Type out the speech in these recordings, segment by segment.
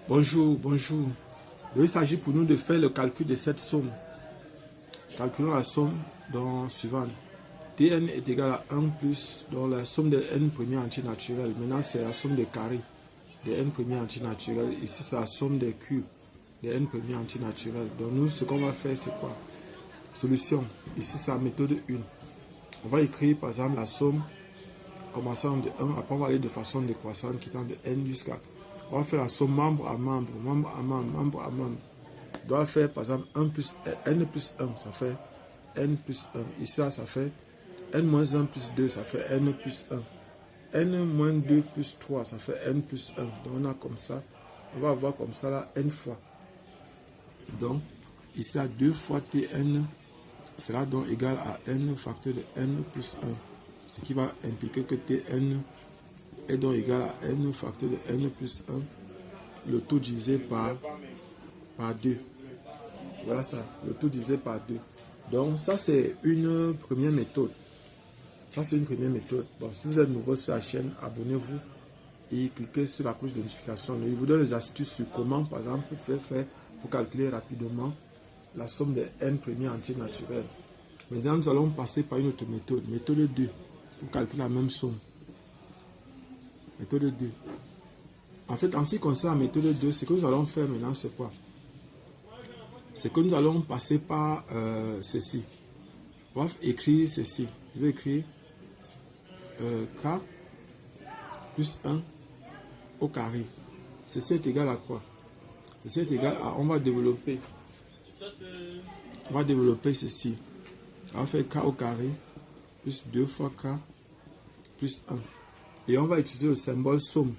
Bonjour, bonjour. Il s'agit pour nous de faire le calcul de cette somme. Calculons la somme dans suivante. Tn est égal à 1 plus, donc la somme de n premiers entiers naturels. Maintenant, c'est la somme des carrés de n premiers entiers naturels. Ici, c'est la somme des cubes de n premiers entiers naturels. Donc, nous, ce qu'on va faire, c'est quoi? Solution. Ici, c'est la méthode 1. On va écrire, par exemple, la somme commençant de 1. Après, on va aller de façon décroissante, quittant de n jusqu'à... On va faire la somme membre à membre, membre à membre, membre à membre. On doit faire, par exemple, 1 plus, n plus 1, ça fait n plus 1. Ici, ça fait n moins 1 plus 2, ça fait n plus 1. n moins 2 plus 3, ça fait n plus 1. Donc, on a comme ça, on va avoir comme ça là, n fois. Donc, ici, à 2 fois tn sera donc égal à n facteur de n plus 1. Ce qui va impliquer que tn est donc égal à n facteur de n plus 1, le tout divisé par 2. Voilà ça, le tout divisé par 2. Donc ça c'est une première méthode. Ça c'est une première méthode. Bon, si vous êtes nouveau sur la chaîne, abonnez-vous et cliquez sur la cloche de notification. Je vous donne les astuces sur comment, par exemple, vous pouvez faire pour calculer rapidement la somme des n premiers entiers naturels. Maintenant, nous allons passer par une autre méthode. Méthode 2, pour calculer la même somme. Méthode 2. En fait, en ce qui concerne la méthode 2, ce que nous allons faire maintenant, c'est quoi? C'est que nous allons passer par ceci. On va écrire ceci. Je vais écrire k plus 1 au carré. Ceci est égal à quoi? Ceci est égal à... On va développer ceci. On va faire k au carré plus 2 fois k plus 1. Et on va utiliser le symbole somme.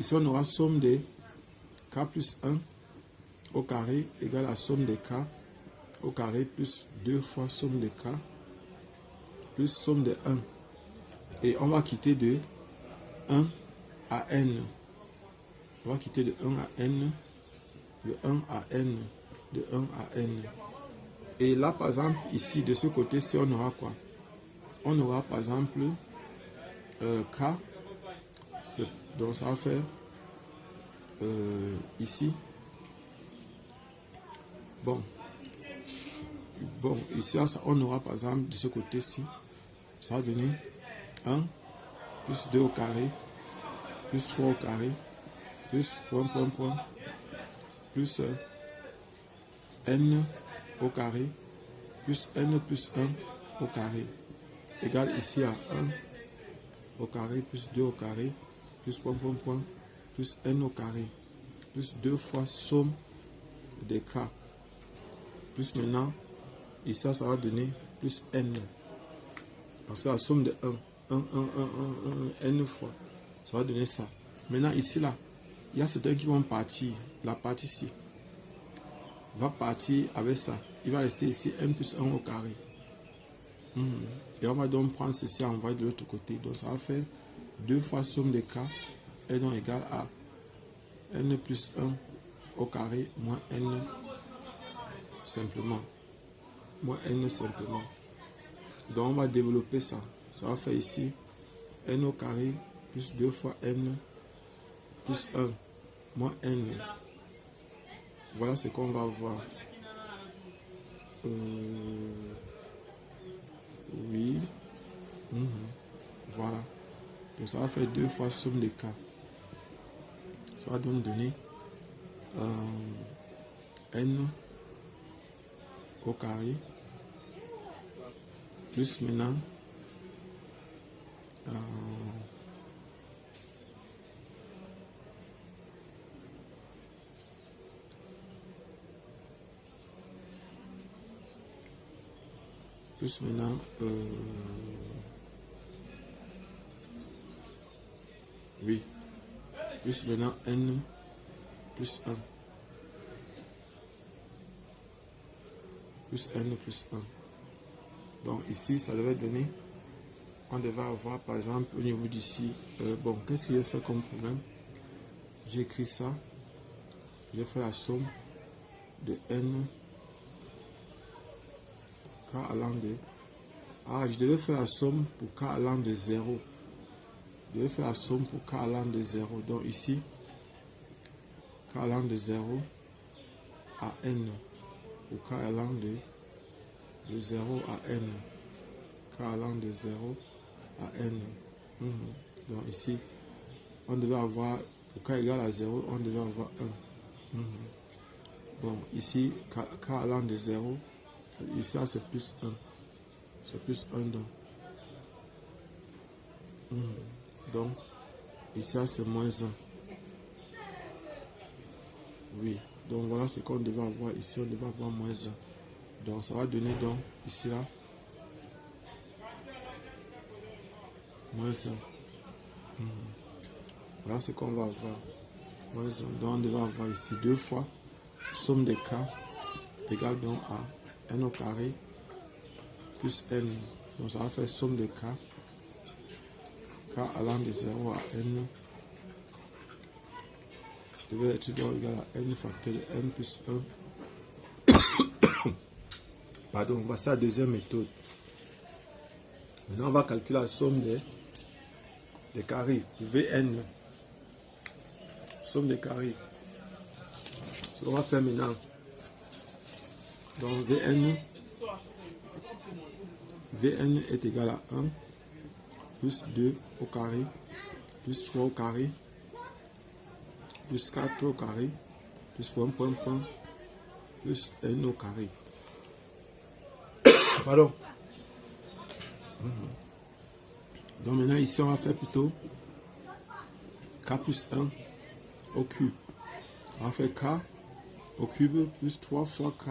Ici, on aura somme de k plus 1 au carré égale à somme de k au carré plus 2 fois somme de k plus somme de 1. Et on va quitter de 1 à n. On va quitter de 1 à n, de 1 à n, de 1 à n. Et là, par exemple, ici, de ce côté-ci, on aura quoi? On aura, par exemple, k. Donc, ça va faire ici. Bon, ici, on aura, par exemple, de ce côté-ci, ça va donner 1 plus 2 au carré, plus 3 au carré, plus point, plus n au carré, plus n plus 1 au carré, égale ici à 1 au carré, plus 2 au carré, plus point, plus n au carré, plus 2 fois somme des k, plus maintenant, ici ça va donner plus n, parce que la somme de 1, n fois, ça va donner ça. Maintenant ici là, il y a certains qui vont partir, la partie ici va partir avec ça, il va rester ici n plus 1 au carré. Et on va donc prendre ceci et envoyer de l'autre côté, donc ça va faire 2 fois somme de k est donc égal à n plus 1 au carré moins n simplement. Moins n simplement. Donc on va développer ça. Ça va faire ici n au carré plus 2 fois n plus 1 moins n. Voilà ce qu'on va voir. Oui. Voilà. Donc ça va faire 2 fois somme de k. Ça va donc donner n au carré plus maintenant plus maintenant oui, plus maintenant n plus 1 plus n plus 1. Donc ici ça devait donner, on devait avoir par exemple au niveau d'ici, bon, qu'est-ce que j'ai fait comme problème? J'ai écrit ça, j'ai fait la somme de n k allant de... je devais faire la somme pour k allant de 0. Je vais faire la somme pour k allant de 0. Donc ici, k allant de 0 à n, ou k allant de 0 à n, k allant de 0 à n. Donc ici, on devait avoir, pour k égale à 0, on devait avoir 1. Bon, ici, k allant de 0, ici c'est plus 1. C'est plus 1 donc. Donc, ici c'est moins 1. Oui, donc voilà ce qu'on devait avoir ici, on devait avoir moins 1. Donc ça va donner donc ici là moins 1. Voilà ce qu'on va avoir. Moins 1. Donc on devait avoir ici 2 fois somme des k égale donc à n au carré plus n. Donc ça va faire somme de k allant de 0 à n devait être donc égal à n facteur de n plus 1. Pardon, voici la deuxième méthode. Maintenant, on va calculer la somme des carrés, Vn. Somme des carrés. Ce qu'on va faire maintenant. Donc, Vn est égal à 1 plus 2 au carré plus 3 au carré plus 4 au carré plus point plus n au carré. Pardon. Donc maintenant ici on va faire plutôt k plus 1 au cube. On va faire k au cube plus 3 fois k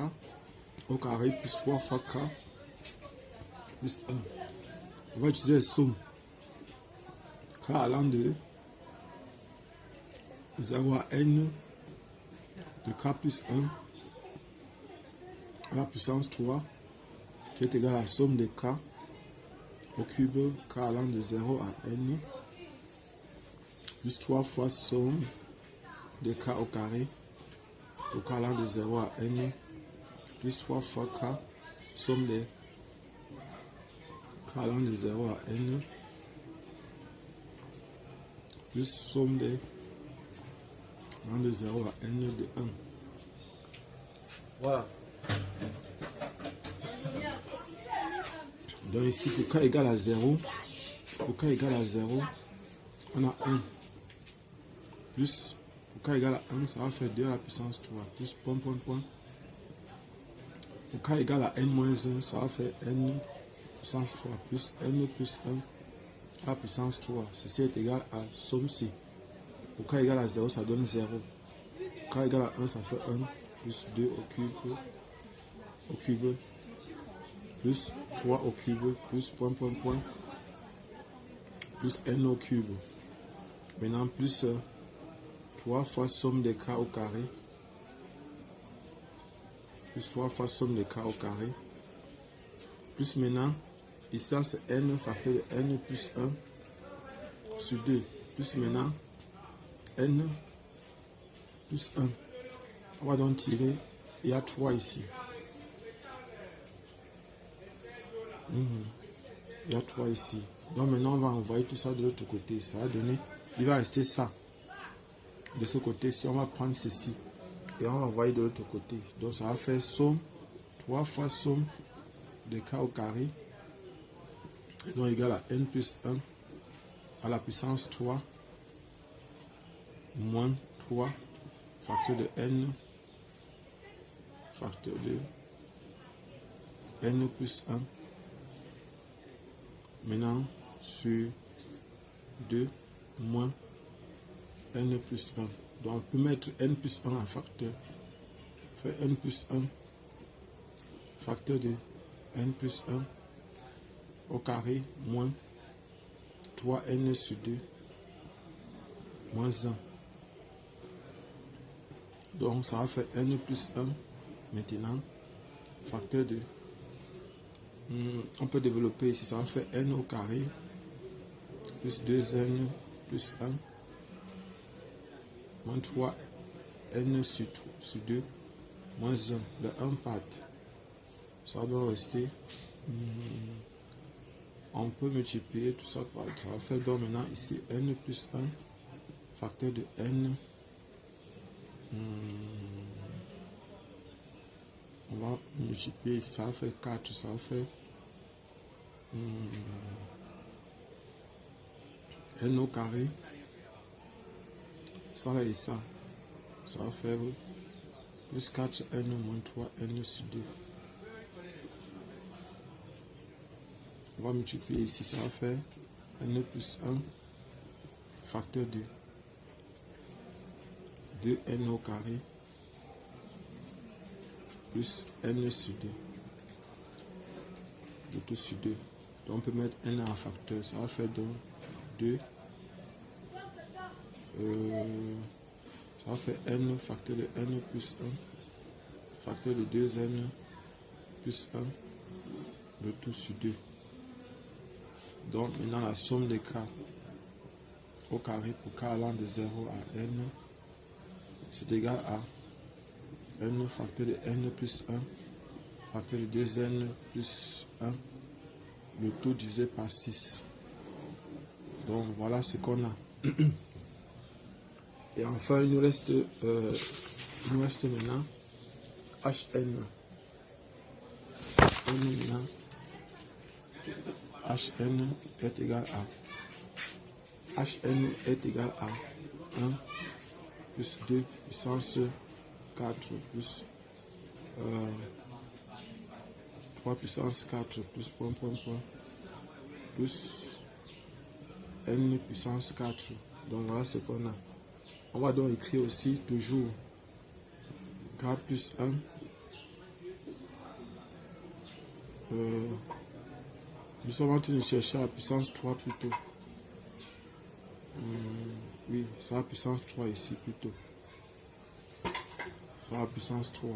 au carré plus 3 fois k plus 1. On va utiliser les sommes. K allant de 0 à n de k plus 1 à la puissance 3 qui est égal à la somme de k au cube k allant de 0 à n plus 3 fois somme de k au carré au k allant de 0 à n plus 3 fois k somme de k allant de 0 à n plus somme de allant de 0 à n de 1. Voilà. Donc ici, pour k égale à 0, on a 1. Plus, pour k égale à 1, ça va faire 2 à la puissance 3. Plus, point. Pour k égale à n-1, ça va faire n puissance 3. Plus n plus 1 à la puissance 3. Ceci est égal à somme ci. Pour k égale à 0, ça donne 0. Pour k égale à 1, ça fait 1. Plus 2 au cube. Plus 3 au cube, plus point, plus n au cube. Maintenant, plus 3 fois somme de k au carré, plus 3 fois somme de k au carré, plus maintenant, ici c'est n facteur de n plus 1 sur 2, plus maintenant, n plus 1. On va donc tirer, il y a 3 ici. Il y a 3 ici. Donc maintenant on va envoyer tout ça de l'autre côté. Ça va donner, il va rester ça. De ce côté-ci, on va prendre ceci. Et on va envoyer de l'autre côté. Donc ça va faire somme, 3 fois somme de k au carré. Et donc égal à n plus 1 à la puissance 3 moins 3 facteur de n facteur de n plus 1. Maintenant, sur 2 moins n plus 1. Donc, on peut mettre n plus 1 en facteur. Faire n plus 1 facteur de n plus 1 au carré moins 3n sur 2 moins 1. Donc, ça va faire n plus 1 maintenant facteur de on peut développer ici, ça va faire n au carré plus 2n plus 1 moins 3n sur 2 moins 1. Le 1 part. Ça doit rester. On peut multiplier tout ça par. Ça va faire donc maintenant ici n plus 1 facteur de n On va multiplier, ça va faire 4, ça va faire n au carré. Ça là et ça va faire plus 4n moins 3n sur 2. On va multiplier ici, ça va faire n plus 1 facteur 2. 2n au carré plus n sur 2. Le tout sur 2. Donc on peut mettre n en facteur. Ça va faire donc 2. Ça va faire n facteur de n plus 1. Facteur de 2n plus 1. Le tout sur 2. Donc maintenant la somme des cas au carré pour k allant de 0 à n, c'est égal à n facteur de n plus 1 facteur de 2n plus 1, le tout divisé par 6. Donc voilà ce qu'on a. Et enfin il nous reste maintenant hn. Hn est égal à Hn est égal à 1 plus 2 puissance 4 plus 3 puissance 4 plus point plus n puissance 4. Donc voilà ce qu'on a. On va donc écrire aussi toujours k plus 1 nous sommes en train de chercher la puissance 3 plutôt. Oui, c'est la puissance 3 ici plutôt. C'est la puissance 3.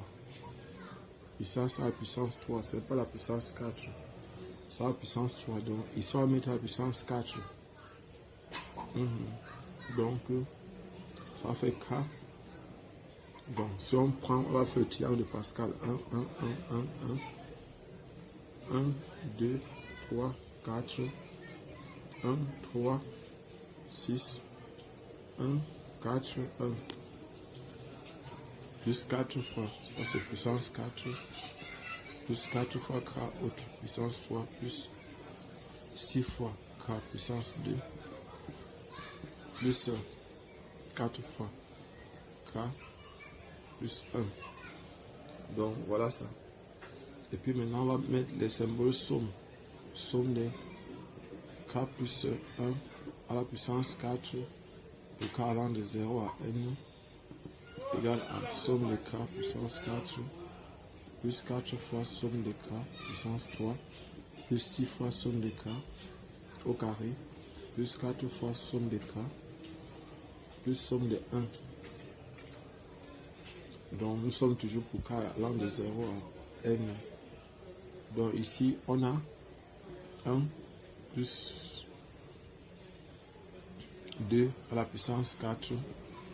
Et ça, c'est la puissance 3. C'est pas la puissance 4. C'est la puissance 3. Donc, ici, on va mettre la puissance 4. Donc, ça fait K. Donc, si on prend, on va faire le triangle de Pascal. 1, 2, 3, 4, 1, 3, 6, 1, 4, 1. Plus 4 fois, ça c'est puissance 4, plus 4 fois K autre, puissance 3, plus 6 fois K, puissance 2, plus 4 fois K, plus 1. Donc voilà ça. Et puis maintenant on va mettre les symboles somme. Somme de K plus 1 à la puissance 4 de K allant de 0 à N égale à somme de K puissance 4 plus 4 fois somme de K puissance 3 plus 6 fois somme de K au carré plus 4 fois somme de K plus somme de 1. Donc nous sommes toujours pour K allant de 0 à N. Donc ici on a 1 plus 2 à la puissance 4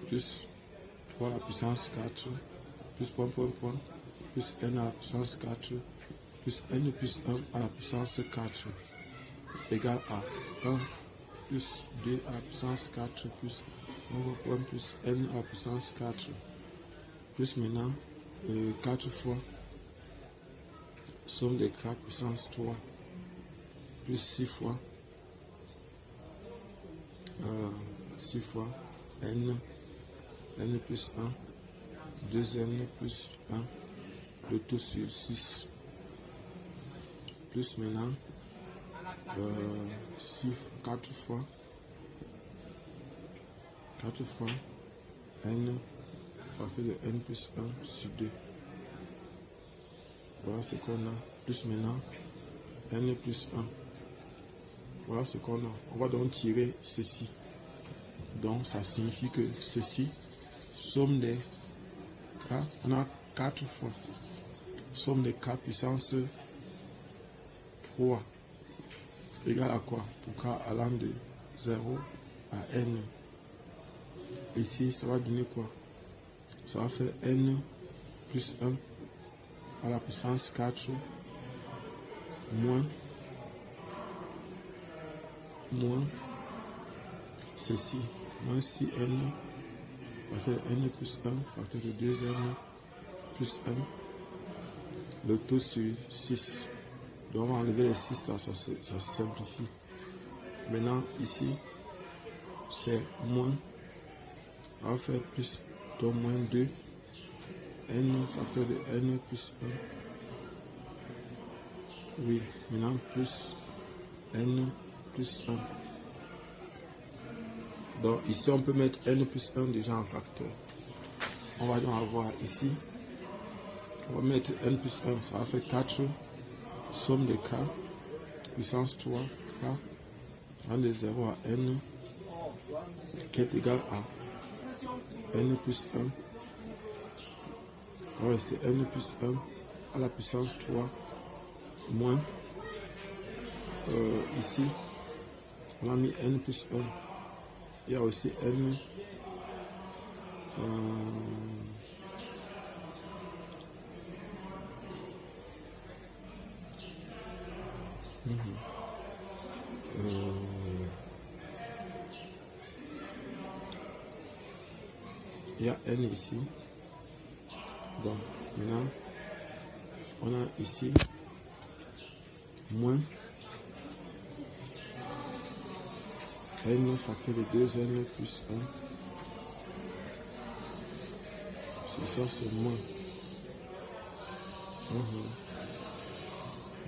plus 3 à la puissance 4 plus plus n à la puissance 4 plus n plus 1 à la puissance 4 égale à 1 plus 2 à la puissance 4 plus plus n à la puissance 4 plus maintenant 4 fois somme de k puissance 3 plus 6 fois n plus 1 2n plus 1 le tout sur 6 plus maintenant 4 fois n facteur de n plus 1 sur 2. Voilà ce qu'on a. Plus maintenant n plus 1. Voilà ce qu'on a. On va donc tirer ceci. Donc ça signifie que ceci, somme des k, on a 4 fois somme des k puissance 3 égale à quoi? Pour k allant de 0 à n. Ici, ça va donner quoi? Ça va faire n plus 1 à la puissance 4 moins ceci, moins 6n facteur de n plus 1, facteur de 2n plus 1, le tout sur 6. Donc on va enlever les 6 là, ça se simplifie. Maintenant ici, c'est moins, on va faire plus, donc moins 2, n facteur de n plus 1. Oui, maintenant plus n plus 1. Donc ici on peut mettre n plus 1 déjà en facteur. On va donc avoir ici, on va mettre n plus 1, ça va faire 4, somme de k, puissance 3, k, rang de 0 à n, qui est égal à n plus 1. On va rester n plus 1 à la puissance 3 moins, ici, on a mis n plus 1. Il y a aussi n il y a n ici. Donc maintenant on a ici moins n facteur de 2n plus 1. C'est ça, c'est moins.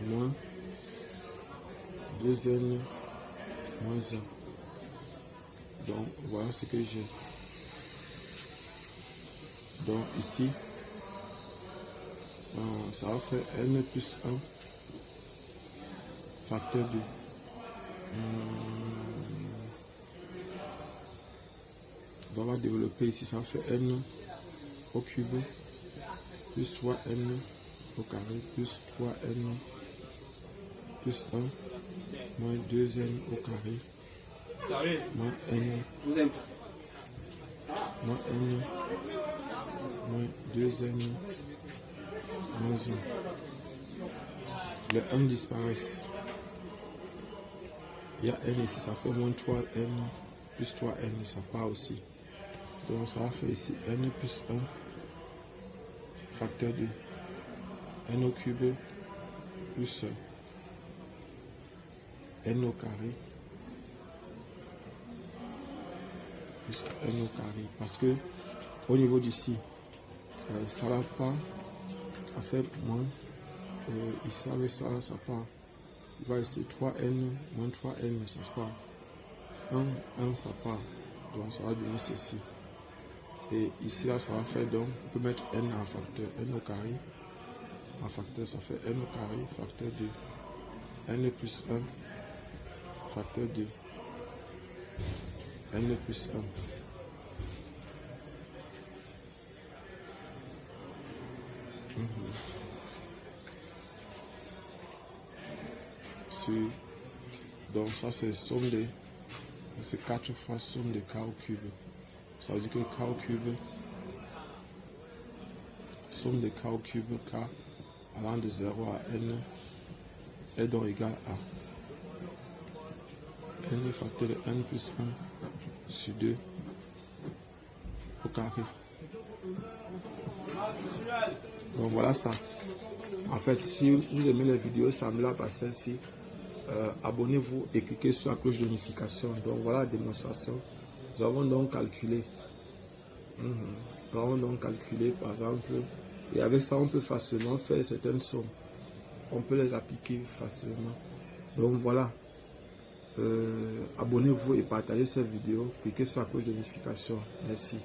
Moins 2n moins 1. Donc voilà ce que j'ai. Donc ici, ça va faire n plus 1 facteur de on va développer ici, ça fait n au cube plus 3n au carré plus 3n plus 1 moins 2n au carré moins n moins 2n moins 1. Les 1 disparaissent. Il y a n ici, ça fait moins 3n plus 3n, ça part aussi. Donc ça va faire ici n plus 1 facteur de n au cube plus n au carré plus n au carré. Parce que au niveau d'ici, ça va pas, ça fait moins. Ici avec ça, ça part. Il va rester 3n moins 3n, ça part. 1, ça part. Donc ça va donner ceci. Et ici là, ça va faire donc, on peut mettre n en facteur, n au carré. En facteur, ça fait n au carré, facteur de n plus 1, facteur de n plus 1. Donc ça c'est somme de, c'est 4 fois somme de k au cube. Ça veut dire que k au cube, somme de k au cube, k allant de 0 à n est donc égal à n facteur de n plus 1 sur 2 au carré. Donc voilà ça. En fait, si vous aimez les vidéos semblables à celle-ci, abonnez-vous et cliquez sur la cloche de notification. Donc voilà la démonstration. Nous avons donc calculé. Nous avons donc calculé par exemple. Et avec ça, on peut facilement faire certaines sommes. On peut les appliquer facilement. Donc voilà. Abonnez-vous et partagez cette vidéo. Cliquez sur la cloche de notification. Merci.